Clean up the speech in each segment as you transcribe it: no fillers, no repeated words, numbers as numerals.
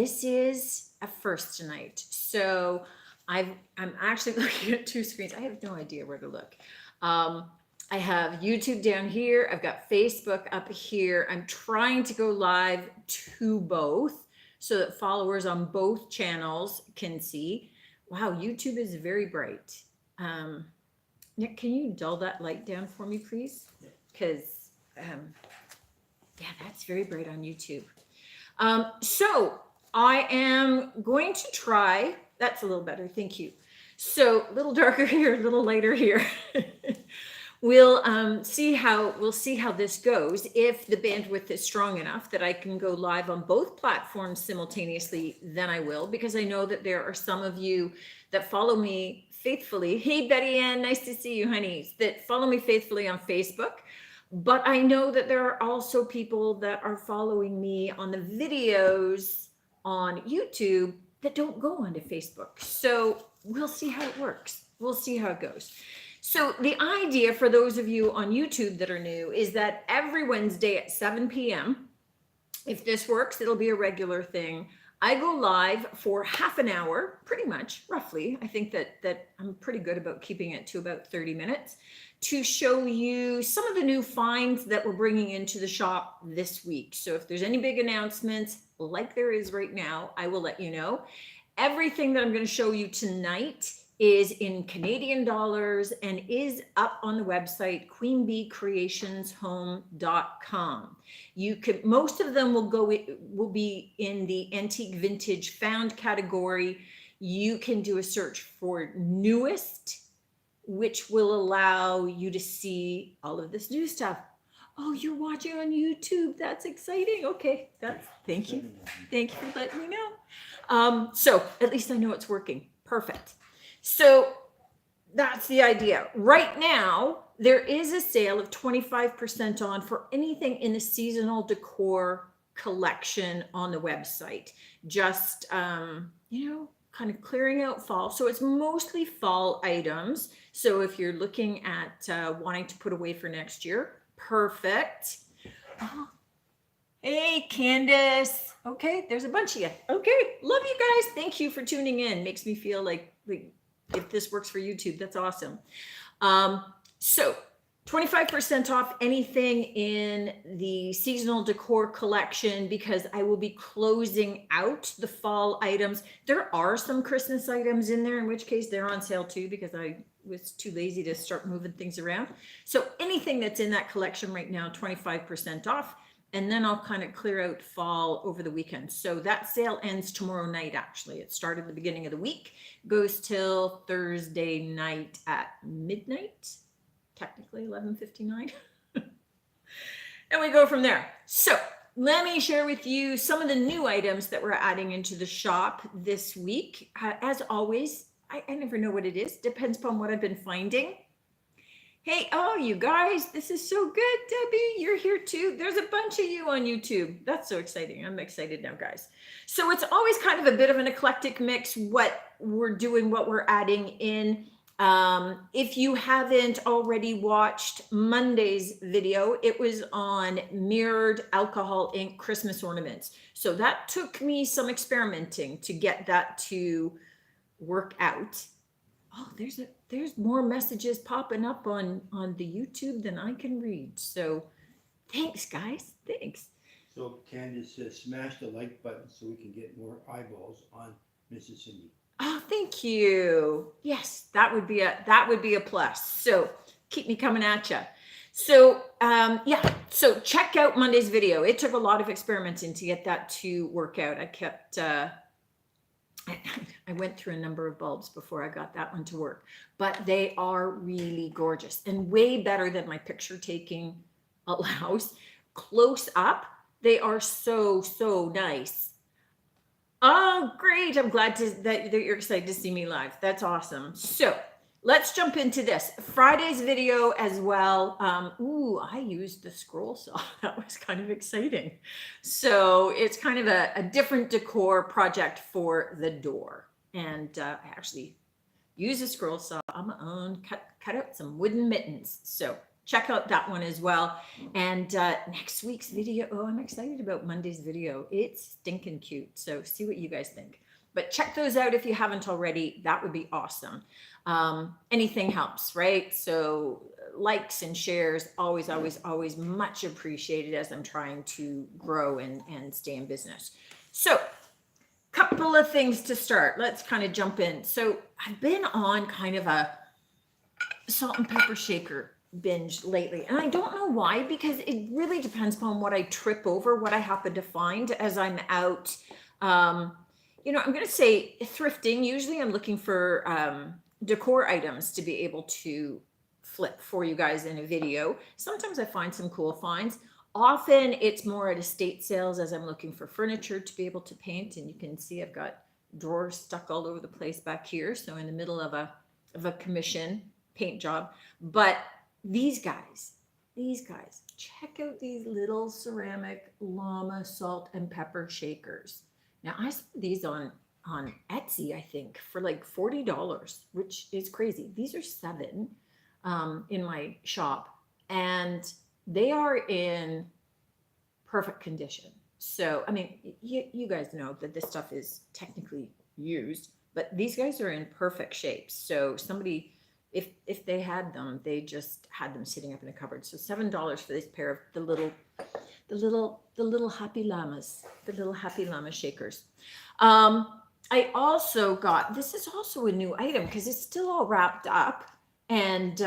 this is a first tonight. So I'm actually looking at two screens. I have no idea where to look. I have YouTube down here. I've got Facebook up here. I'm trying to go live to both so that followers on both channels can see. Wow, YouTube is very bright. Nick, can you dull that light down for me, please? Because, yeah, that's very bright on YouTube. So I am going to try, that's a little better, thank you. So a little darker here, a little lighter here. We'll see how this goes. If the bandwidth is strong enough that I can go live on both platforms simultaneously, then I will, because I know that there are some of you that follow me faithfully. Hey, Betty Ann, nice to see you, honeys, that follow me faithfully on Facebook. But I know that there are also people that are following me on the videos on YouTube that don't go onto Facebook. So we'll see how it works. We'll see how it goes. So the idea for those of you on YouTube that are new is that every Wednesday at 7 p.m., if this works, it'll be a regular thing. I go live for half an hour, pretty much, roughly. I think that I'm pretty good about keeping it to about 30 minutes to show you some of the new finds that we're bringing into the shop this week. So if there's any big announcements, like there is right now, I will let you know. Everything that I'm going to show you tonight is in Canadian dollars and is up on the website queenbeecreationshome.com. You could, most of them will be in the antique vintage found category. You can do a search for newest, which will allow you to see all of this new stuff. Oh, you're watching on YouTube. That's exciting. Okay, thank you. Thank you for letting me know. So at least I know it's working. Perfect. So that's the idea. Right now, there is a sale of 25% on for anything in the seasonal decor collection on the website. Just, kind of clearing out fall. So it's mostly fall items. So if you're looking at wanting to put away for next year, perfect. Oh, hey, Candace. Okay, there's a bunch of you. Okay, love you guys. Thank you for tuning in. Makes me feel like if this works for YouTube, that's awesome. So 25% off anything in the seasonal decor collection because I will be closing out the fall items. There are some Christmas items in there, in which case they're on sale too because I was too lazy to start moving things around. So anything that's in that collection right now, 25% off. And then I'll kind of clear out fall over the weekend. So that sale ends tomorrow night, actually. It started the beginning of the week, goes till Thursday night at midnight, technically 11:59. And we go from there. So let me share with you some of the new items that we're adding into the shop this week. As always, I never know what it is. Depends upon what I've been finding. Hey, oh, you guys, this is so good. Debbie, you're here too. There's a bunch of you on YouTube. That's so exciting. I'm excited now, guys. So it's always kind of a bit of an eclectic mix, what we're doing, what we're adding in. If you haven't already watched Monday's video, it was on mirrored alcohol ink Christmas ornaments. So that took me some experimenting to get that to work out. Oh, there's more messages popping up on the YouTube than I can read. So thanks, guys. Thanks. So Candace says, smash the like button so we can get more eyeballs on Mrs. Cindy. Oh, thank you. Yes, that would be a plus. So keep me coming at you. So so check out Monday's video. It took a lot of experimenting to get that to work out. I went through a number of bulbs before I got that one to work, but they are really gorgeous and way better than my picture taking allows. Close up, they are so nice. Oh, great. I'm glad that you're excited to see me live. That's awesome. So let's jump into this. Friday's video as well. I used the scroll saw. That was kind of exciting. So it's kind of a different decor project for the door. And I actually use a scroll saw on my own, cut out some wooden mittens. So check out that one as well. And next week's video, oh, I'm excited about Monday's video. It's stinking cute. So see what you guys think. But check those out if you haven't already. That would be awesome. Anything helps, right? So likes and shares, always, always, always much appreciated as I'm trying to grow and stay in business. So couple of things to start. Let's kind of jump in. So I've been on kind of a salt and pepper shaker binge lately. And I don't know why, because it really depends upon what I trip over, what I happen to find as I'm out. You know, I'm going to say thrifting. Usually I'm looking for decor items to be able to flip for you guys in a video. Sometimes I find some cool finds. Often it's more at estate sales as I'm looking for furniture to be able to paint. And you can see I've got drawers stuck all over the place back here. So in the middle of a commission paint job. But these guys, check out these little ceramic llama salt and pepper shakers. Now I saw these on Etsy, I think, for like $40, which is crazy. These are 7 in my shop, and they are in perfect condition. So, I mean, you guys know that this stuff is technically used, but these guys are in perfect shape. So somebody, if they had them, they just had them sitting up in a cupboard. So $7 for this pair of the little happy llamas, the little happy llama shakers. I also got, this is also a new item because it's still all wrapped up. And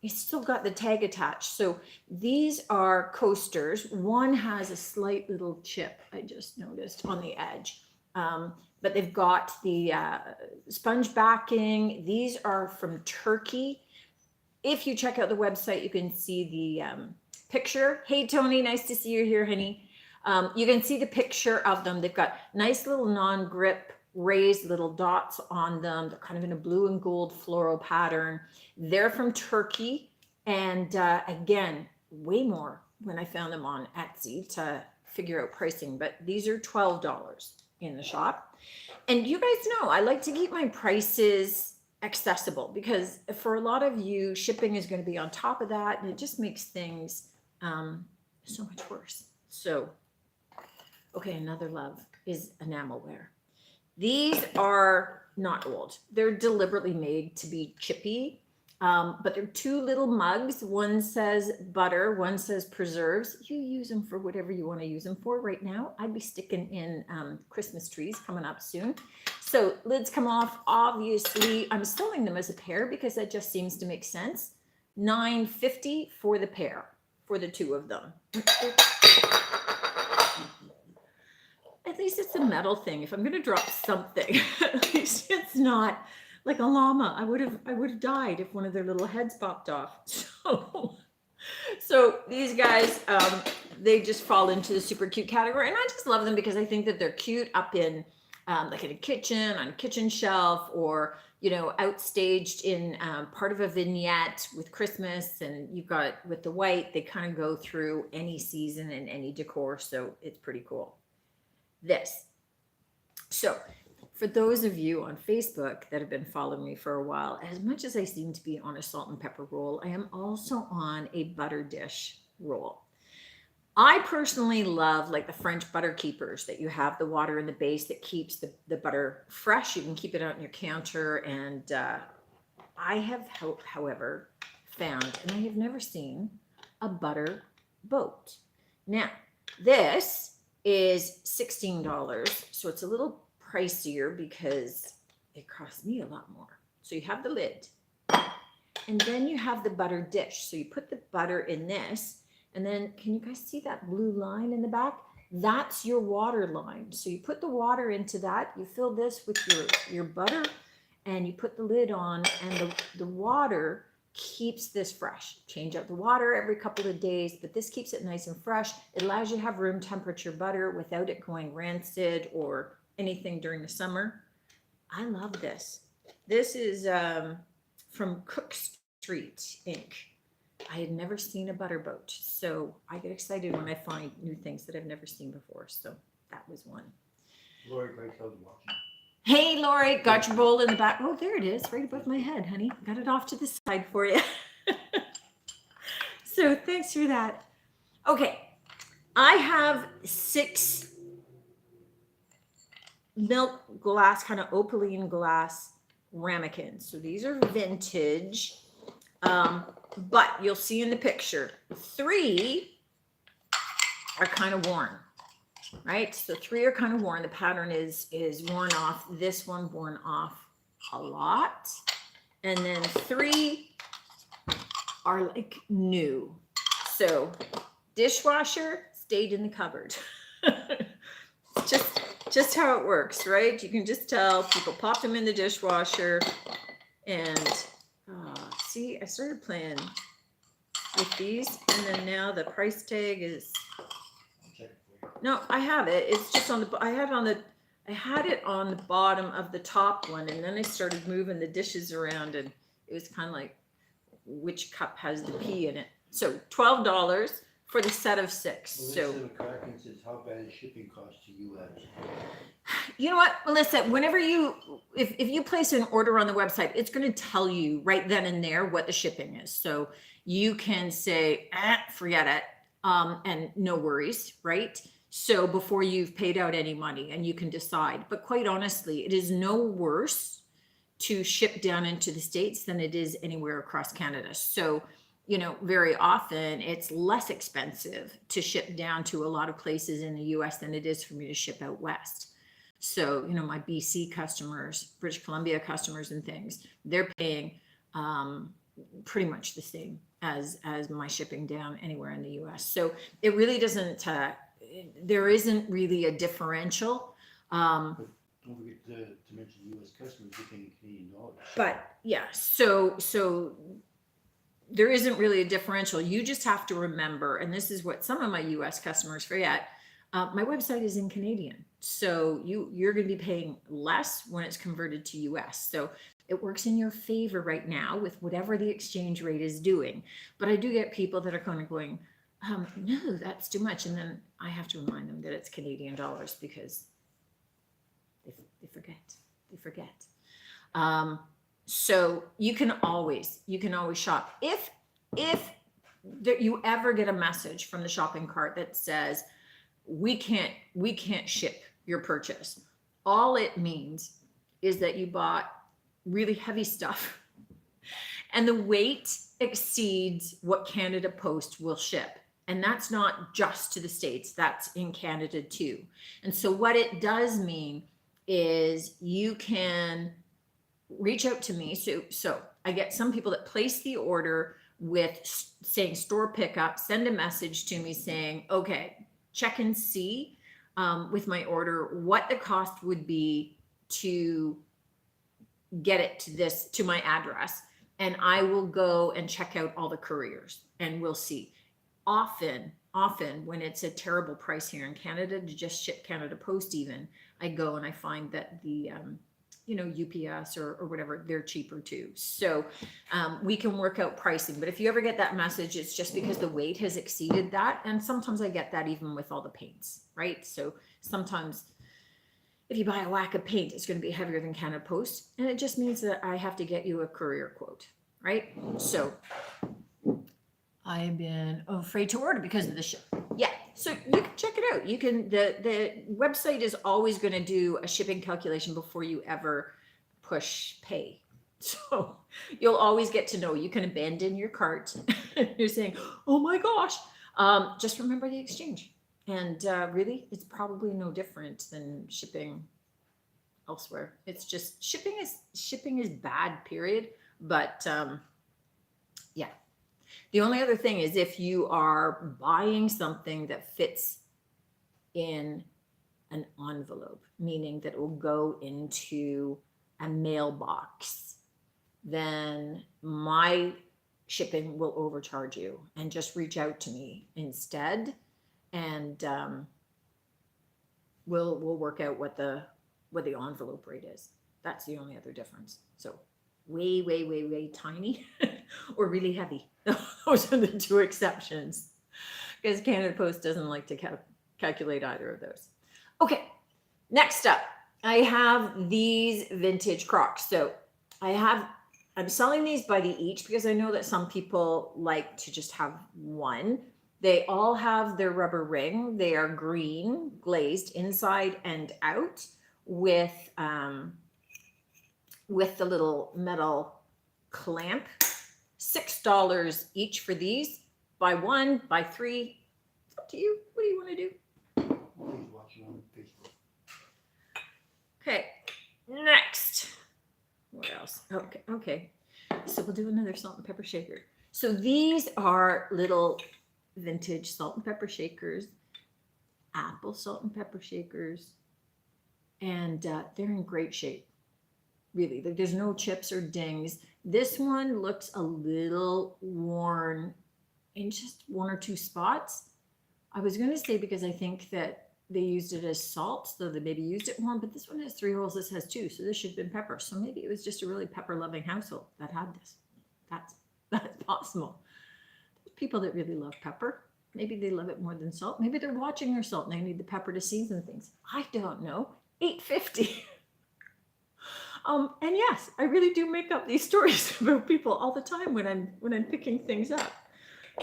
it's still got the tag attached. So these are coasters. One has a slight little chip, I just noticed, on the edge. But they've got the sponge backing. These are from Turkey. If you check out the website, you can see the picture. Hey, Tony, nice to see you here, honey. You can see the picture of them. They've got nice little non-grip raised little dots on them. They're kind of in a blue and gold floral pattern. They're from Turkey. And again, way more when I found them on Etsy to figure out pricing, but these are $12 in the shop. And you guys know, I like to keep my prices accessible because for a lot of you, shipping is going to be on top of that. And it just makes things so much worse. So, okay, another love is enamelware. These are not old. They're deliberately made to be chippy, but they're 2 little mugs. One says butter, one says preserves. You use them for whatever you want to use them for. Right now, I'd be sticking in Christmas trees coming up soon. So lids come off. Obviously, I'm selling them as a pair because that just seems to make sense. $9.50 for the pair, for the 2 of them. At least it's a metal thing. If I'm going to drop something, at least it's not like a llama. I would have died if one of their little heads popped off. So these guys, they just fall into the super cute category, and I just love them because I think that they're cute up in like in a kitchen, on a kitchen shelf, or you know, outstaged in part of a vignette with Christmas. And you've got with the white, they kind of go through any season and any decor, so it's pretty cool. This. So for those of you on Facebook that have been following me for a while, as much as I seem to be on a salt and pepper roll, I am also on a butter dish roll. I personally love like the French butter keepers that you have the water in the base that keeps the butter fresh. You can keep it out on your counter. And I have, however, found, and I have never seen a butter boat. Now, this is $16, so it's a little pricier because it cost me a lot more. So you have the lid, and then you have the butter dish. So you put the butter in this, and then can you guys see that blue line in the back? That's your water line. So you put the water into that, you fill this with your butter, and you put the lid on, and the water keeps this fresh. Change out the water every couple of days, but this keeps it nice and fresh. It allows you to have room temperature butter without it going rancid or anything during the summer. I love this. This is from Cook Street Inc. I had never seen a butter boat, so I get excited when I find new things that I've never seen before. So that was one. Lori Greitel's watching. Hey, Lori, got your bowl in the back. Oh, there it is, right above my head, honey. Got it off to the side for you. So thanks for that. Okay. I have 6 milk glass, kind of opaline glass ramekins. So these are vintage. But you'll see in the picture, 3 are kind of worn, right? So 3 are kind of worn. The pattern is worn off. This one worn off a lot. And then 3 are like new. So dishwasher stayed in the cupboard. just how it works, right? You can just tell people popped them in the dishwasher. And see, I started playing with these, and then now the price tag is, no, I have it. It's just on the, I had it on the bottom of the top one, and then I started moving the dishes around, and it was kind of like, which cup has the P in it? So $12 for the set of 6. So McCracken says, how bad is shipping cost to US? you know what, Melissa, whenever if you place an order on the website, it's going to tell you right then and there what the shipping is. So you can say, forget it, and no worries, right? So before you've paid out any money, and you can decide. But quite honestly, it is no worse to ship down into the States than it is anywhere across Canada. So, very often it's less expensive to ship down to a lot of places in the US than it is for me to ship out west. So, my BC customers, British Columbia customers and things, they're paying pretty much the same as my shipping down anywhere in the US. So it really doesn't, there isn't really a differential. Don't forget to mention US customers are paying Canadian dollars. But yeah, so there isn't really a differential. You just have to remember, and this is what some of my US customers forget, my website is in Canadian. So you're going to be paying less when it's converted to US. So it works in your favor right now with whatever the exchange rate is doing. But I do get people that are kind of going, no, that's too much. And then I have to remind them that it's Canadian dollars because they forget. So you can always shop. If you ever get a message from the shopping cart that says, we can't ship your purchase, all it means is that you bought really heavy stuff and the weight exceeds what Canada Post will ship. And that's not just to the States, that's in Canada too. And so what it does mean is you can reach out to me. So I get some people that place the order with saying store pickup, send a message to me saying, okay, check and see with my order what the cost would be to get it to my address. And I will go and check out all the couriers and we'll see. Often when it's a terrible price here in Canada to just ship Canada Post even, I go and I find that the UPS or whatever, they're cheaper too. So we can work out pricing. But if you ever get that message, it's just because the weight has exceeded that. And sometimes I get that even with all the paints, right? So sometimes if you buy a whack of paint, it's going to be heavier than Canada Post. And it just means that I have to get you a courier quote, right? So I've been afraid to order because of the ship. Yeah, so you can check it out. You can, the website is always going to do a shipping calculation before you ever push pay. So you'll always get to know. You can abandon your cart. You're saying, oh my gosh. Just remember the exchange. And really, it's probably no different than shipping elsewhere. It's just shipping is bad, period. But yeah. The only other thing is if you are buying something that fits in an envelope, meaning that it will go into a mailbox, then my shipping will overcharge you, and just reach out to me instead, and we'll work out what the envelope rate is. That's the only other difference. So way tiny or really heavy. Those are the 2 exceptions, because Canada Post doesn't like to calculate either of those. Okay, next up, I have these vintage Crocs. So I I'm selling these by the each because I know that some people like to just have one. They all have their rubber ring. They are green, glazed inside and out with the little metal clamp. $6 each for these. Buy one, buy three. It's up to you. What do you want to do? Always watching on Facebook. Okay, next. What else? Okay. So we'll do another salt and pepper shaker. So these are little vintage salt and pepper shakers, apple salt and pepper shakers, and they're in great shape. Really, there's no chips or dings. This one looks a little worn in just one or two spots. I was going to say because I think that they used it as salt, so they maybe used it more, but this one has 3 holes, this has 2, so this should have been pepper. So maybe it was just a really pepper-loving household that had this. That's possible. There's people that really love pepper. Maybe they love it more than salt. Maybe they're watching their salt and they need the pepper to season things. I don't know. $8.50. And yes, I really do make up these stories about people all the time when I'm picking things up.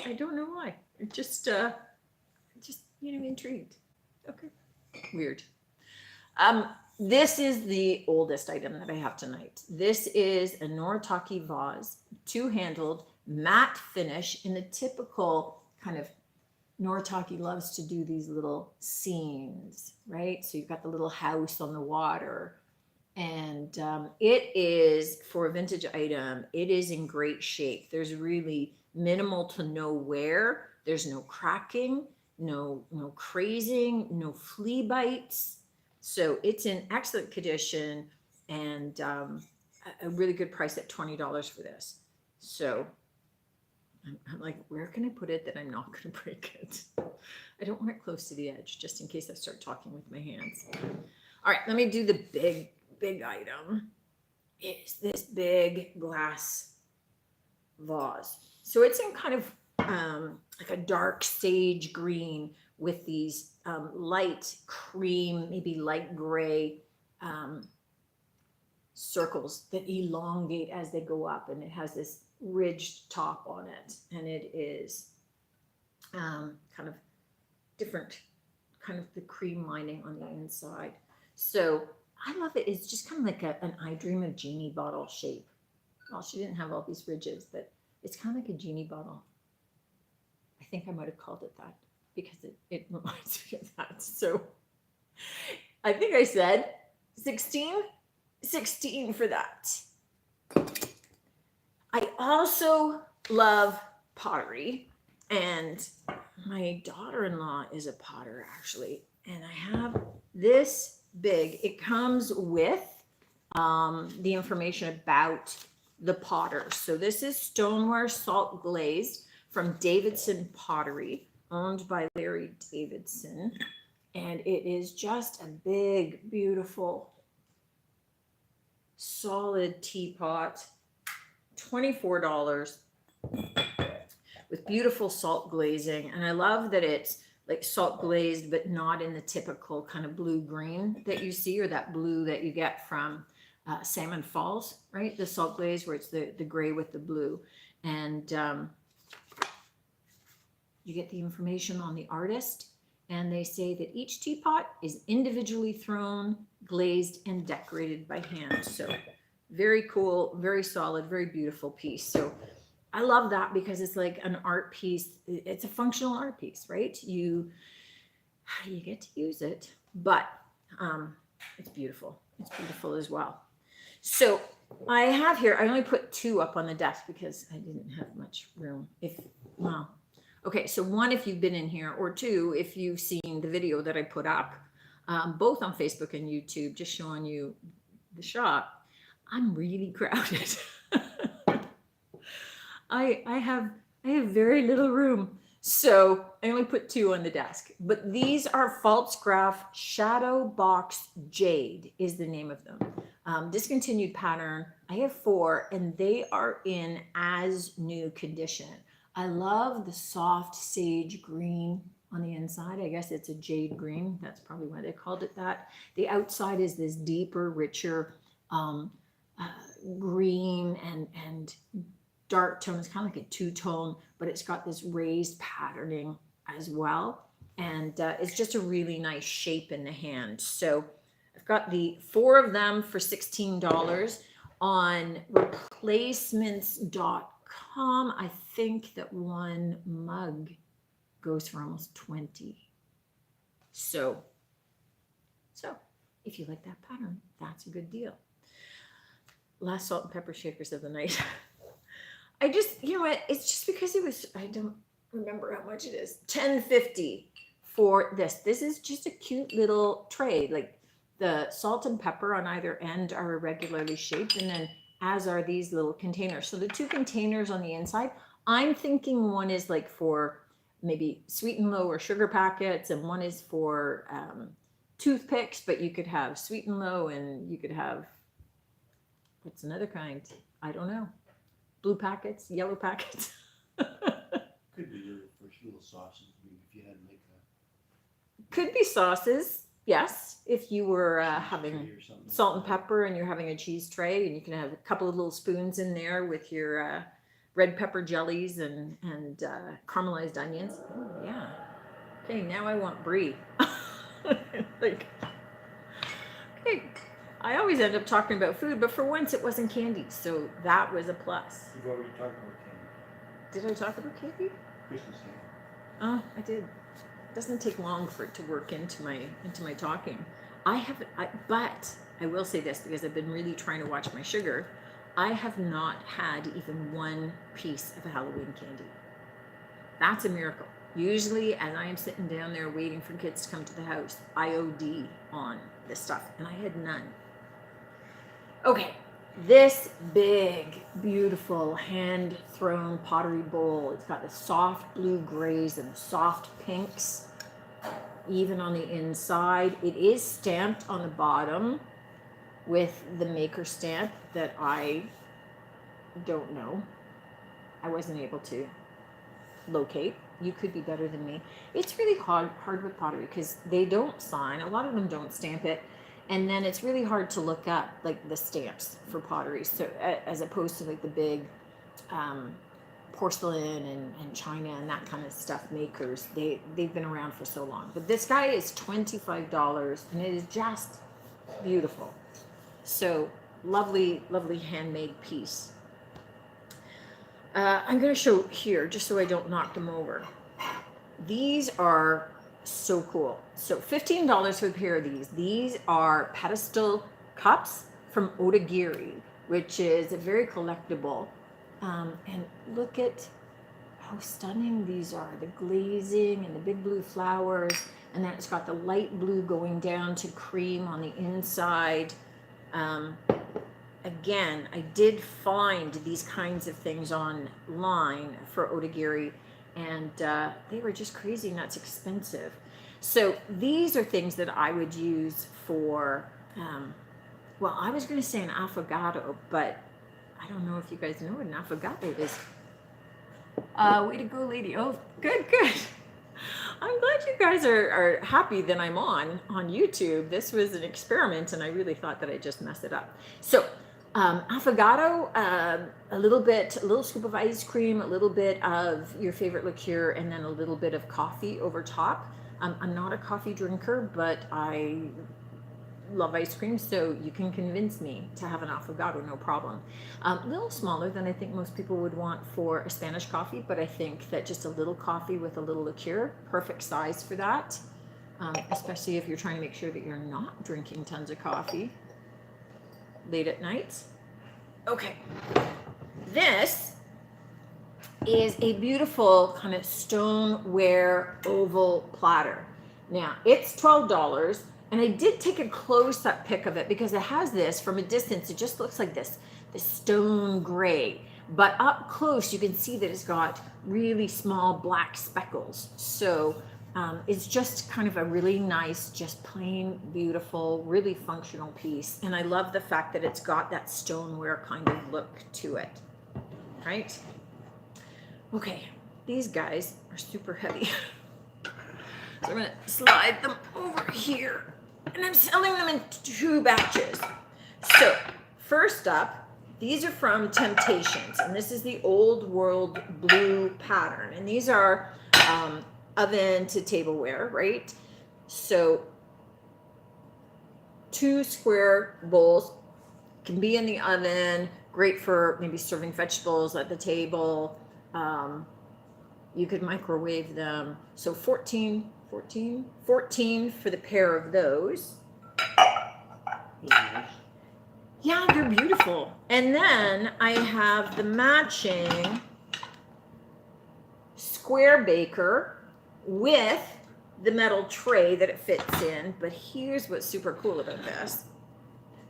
I don't know why. It just intrigued. Okay. Weird. This is the oldest item that I have tonight. This is a Noritake vase, 2-handled, matte finish in the typical kind of Noritake loves to do these little scenes, right? So you've got the little house on the water. And it is, for a vintage item, it is in great shape. There's really minimal to no wear. There's no cracking, no crazing, no flea bites. So it's in excellent condition and a really good price at $20 for this. So I'm like, where can I put it that I'm not going to break it? I don't want it close to the edge, just in case I start talking with my hands. All right, let me do the big item. Is this big glass vase. So it's in kind of like a dark sage green with these light cream, maybe light gray circles that elongate as they go up, and it has this ridged top on it, and it is kind of different, kind of the cream lining on the inside. So I love it. It's just kind of like an I Dream of Jeannie bottle shape. Well, she didn't have all these ridges, but it's kind of like a genie bottle. I think I might have called it that because it reminds me of that. So I think I said 16 for that. I also love pottery, and my daughter-in-law is a potter actually, and I have this big. It comes with the information about the potter. So this is stoneware salt glazed from Davidson Pottery, owned by Larry Davidson, and it is just a big, beautiful, solid teapot. $24 with beautiful salt glazing, and I love that it's like salt glazed but not in the typical kind of blue green that you see, or that blue that you get from Salmon Falls, right? The salt glaze where it's the gray with the blue. And you get the information on the artist, and they say that each teapot is individually thrown, glazed, and decorated by hand. So very cool, very solid, very beautiful piece. So I love that because it's like an art piece. It's a functional art piece, right? You get to use it, but it's beautiful. It's beautiful as well. So I have here, I only put 2 up on the desk because I didn't have much room. Okay, so 1 if you've been in here, or 2 if you've seen the video that I put up, both on Facebook and YouTube, just showing you the shop. I'm really crowded. I have very little room, so I only put 2 on the desk. But these are Pfaltzgraff Shadow Box Jade is the name of them. Discontinued pattern. I have 4, and they are in as new condition. I love the soft sage green on the inside. I guess it's a jade green. That's probably why they called it that. The outside is this deeper, richer green and dark tone. It's kind of like a two-tone, but it's got this raised patterning as well. And it's just a really nice shape in the hand. So I've got the 4 of them for $16 on replacements.com. I think that one mug goes for almost 20. So if you like that pattern, that's a good deal. Last salt and pepper shakers of the night. I just, you know what? It's just because it was, I don't remember how much it is. $10.50 for this. This is just a cute little tray. Like the salt and pepper on either end are irregularly shaped, and then as are these little containers. So the 2 containers on the inside, I'm thinking one is like for maybe sweet and low or sugar packets, and one is for toothpicks, but you could have sweet and low, and you could have, what's another kind? I don't know. Blue packets, yellow packets. Could be little for little sauces. I mean, if you had like a Could be sauces, yes. If you were cheese having tray or something salt like and that. pepper and you're having a cheese tray, and you can have a couple of little spoons in there with your red pepper jellies and caramelized onions. Oh, yeah. Okay, now I want brie. Like, okay, I always end up talking about food, but for once it wasn't candy, so that was a plus. You've already talked about candy. Did I talk about candy? Christmas candy. Oh, I did. It doesn't take long for it to work into my talking. But I will say this because I've been really trying to watch my sugar. I have not had even one piece of Halloween candy. That's a miracle. Usually, as I am sitting down there waiting for kids to come to the house, I OD on this stuff, and I had none. Okay, this big, beautiful hand-thrown pottery bowl. It's got the soft blue grays and the soft pinks, even on the inside. It is stamped on the bottom with the maker stamp that I don't know. I wasn't able to locate. You could be better than me. It's really hard with pottery because they don't sign. A lot of them don't stamp it. And then it's really hard to look up like the stamps for pottery. So as opposed to like the big porcelain and china and that kind of stuff makers, they've been around for so long. But this guy is $25 and it is just beautiful. So lovely, lovely handmade piece. I'm going to show here just so I don't knock them over. These are so cool. So $15 for a pair of these. These are pedestal cups from Otagiri, which is a very collectible. And look at how stunning these are. The glazing and the big blue flowers. And then it's got the light blue going down to cream on the inside. Again, I did find these kinds of things online for Otagiri, and they were just crazy nuts expensive. So these are things that I would use for, well, I was going to say an affogato, but I don't know if you guys know what an affogato is. Way to go, lady. Oh, good, good. I'm glad you guys are happy that I'm on YouTube. This was an experiment, and I really thought that I just messed it up. So affogato, a little scoop of ice cream, a little bit of your favorite liqueur, and then a little bit of coffee over top. I'm not a coffee drinker, but I love ice cream, so you can convince me to have an affogato, no problem. A little smaller than I think most people would want for a Spanish coffee, but I think that just a little coffee with a little liqueur, perfect size for that, especially if you're trying to make sure that you're not drinking tons of coffee late at night. Okay, this is a beautiful kind of stoneware oval platter. Now it's $12, and I did take a close-up pic of it because it has this from a distance. It just looks like this stone gray, but up close you can see that it's got really small black speckles. So it's just kind of a really nice, just plain, beautiful, really functional piece. And I love the fact that it's got that stoneware kind of look to it, right? Okay, these guys are super heavy. So I'm gonna slide them over here. And I'm selling them in 2 batches. So first up, these are from Temptations, and this is the Old World blue pattern. And these are oven to tableware, right? So 2 square bowls can be in the oven, great for maybe serving vegetables at the table. You could microwave them. So 14 for the pair of those. Nice. Yeah, they're beautiful. And then I have the matching square baker with the metal tray that it fits in. But here's what's super cool about this.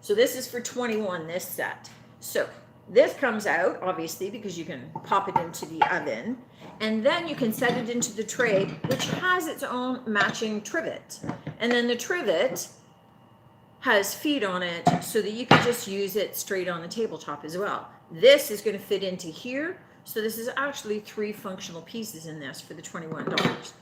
So this is for 21, this set. So this comes out, obviously, because you can pop it into the oven. And then you can set it into the tray, which has its own matching trivet. And then the trivet has feet on it so that you can just use it straight on the tabletop as well. This is going to fit into here. So this is actually 3 functional pieces in this for the $21.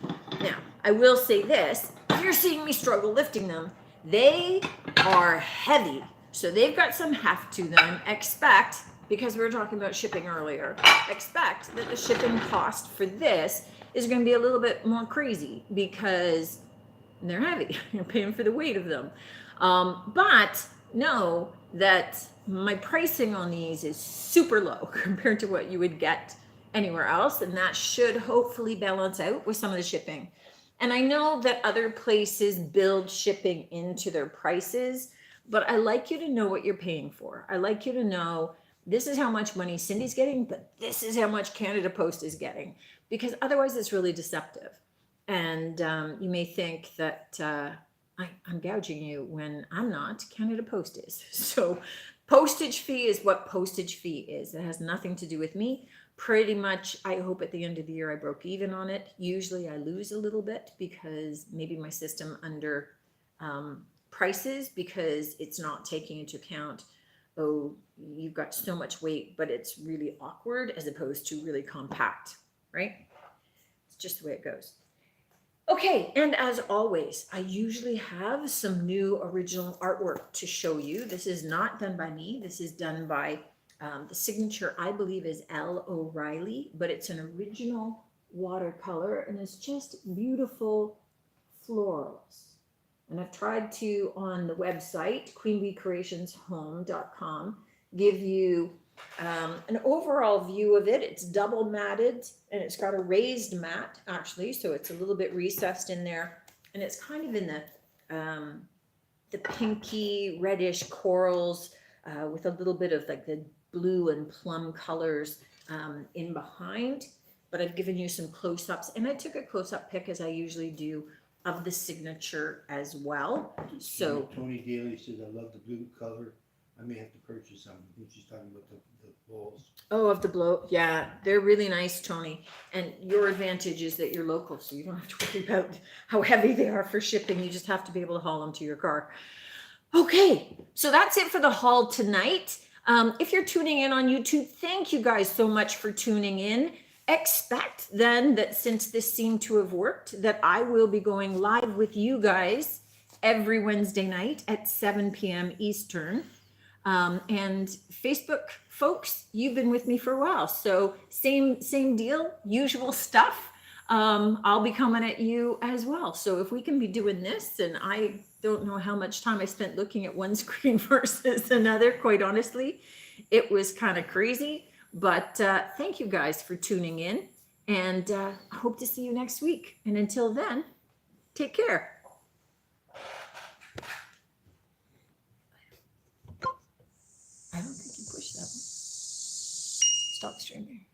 Now, I will say this, if you're seeing me struggle lifting them, they are heavy. So they've got some heft to them. Expect, because we were talking about shipping earlier, expect that the shipping cost for this is going to be a little bit more crazy because they're heavy. You're paying for the weight of them. But know that my pricing on these is super low compared to what you would get anywhere else. And that should hopefully balance out with some of the shipping. And I know that other places build shipping into their prices, but I like you to know what you're paying for. I like you to know this is how much money Cindy's getting, but this is how much Canada Post is getting, because otherwise it's really deceptive. And you may think that I'm gouging you when I'm not. Canada Post is. So postage fee is what postage fee is. It has nothing to do with me. Pretty much, I hope at the end of the year I broke even on it. Usually I lose a little bit because maybe my system under prices because it's not taking into account, oh, you've got so much weight, but it's really awkward as opposed to really compact, right? It's just the way it goes. Okay, and as always, I usually have some new original artwork to show you. This is not done by me. This is done by the signature, I believe, is L. O'Reilly, but it's an original watercolor, and it's just beautiful florals. And I've tried to, on the website, queenbeecreationshome.com, give you an overall view of it. It's double matted and it's got a raised mat actually, so it's a little bit recessed in there, and it's kind of in the pinky reddish corals with a little bit of like the blue and plum colors in behind. But I've given you some close-ups, and I took a close-up pic as I usually do of the signature as well. So Tony Daly says, I love the blue color. I may have to purchase some. I think she's talking about the bowls. oh, of the blow, yeah, they're really nice, Tony. And your advantage is that you're local, so you don't have to worry about how heavy they are for shipping. You just have to be able to haul them to your car. Okay, so that's it for the haul tonight. If you're tuning in on YouTube, thank you guys so much for tuning in. Expect then that since this seemed to have worked, that I will be going live with you guys every Wednesday night at 7 p.m. Eastern. And Facebook folks, you've been with me for a while, so same deal, usual stuff. I'll be coming at you as well. So if we can be doing this, and I don't know how much time I spent looking at one screen versus another, quite honestly, it was kind of crazy. But thank you guys for tuning in, and I hope to see you next week. And until then, take care. I don't think you pushed that one. Stop streaming.